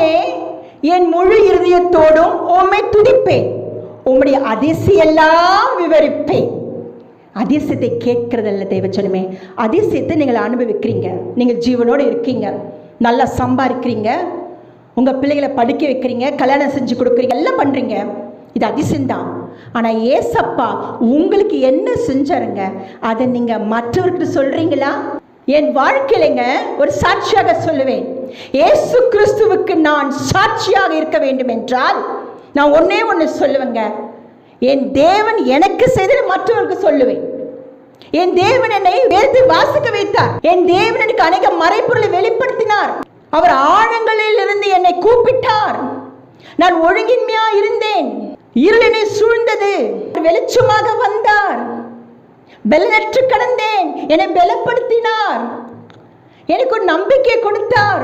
கர்த்தாவே, என் முழு இருதயத்தோடும் உம்மை துதிப்பேன், உம்முடைய அதிசயெல்லாம் விவரிப்பேன். அதிசயத்தை கேட்கறதல்ல தேவச்சனமே, அதிசயத்தை நீங்கள் அனுபவிக்கிறீங்க. நீங்கள் ஜீவனோடு இருக்கீங்க, நல்லா சம்பாதிக்கிறீங்க, உங்கள் பிள்ளைகளை படிக்க வைக்கிறீங்க, கல்யாணம் செஞ்சு கொடுக்குறீங்க, எல்லாம் பண்ணுறீங்க. இது அதிசயம்தான். ஆனால் ஏசப்பா உங்களுக்கு என்ன செஞ்சாருங்க, அதை நீங்கள் மற்றவருக்கு சொல்கிறீங்களா? என் வாழ்க்கையிலங்க ஒரு சாட்சியாக சொல்லுவேன். இயேசு கிறிஸ்துவுக்கு நான் சாட்சியாக இருக்க வேண்டும் என்றால் நான் ஒன்னே ஒன்று சொல்லுவேங்க, என் தேவன் எனக்கு செய்ததை மற்றவருக்கு சொல்லுவேன். என் தேவன் என்னை வேதத்தை வாசிக்க வைத்தார். என் தேவன் எனக்கு அநேக மறைபொருளை வெளிப்படுத்தினார். அவர் ஆழங்களில் இருந்து என்னை கூப்பிட்டார். நான் ஒழுங்கின்மையா இருந்தேன், இருளினை சூழ்ந்தது, வெளிச்சமாக வந்தார். பலனற்று கடந்தேன், என்னை பலப்படுத்தினார், எனக்கு ஒரு நம்பிக்கை கொடுத்தார்.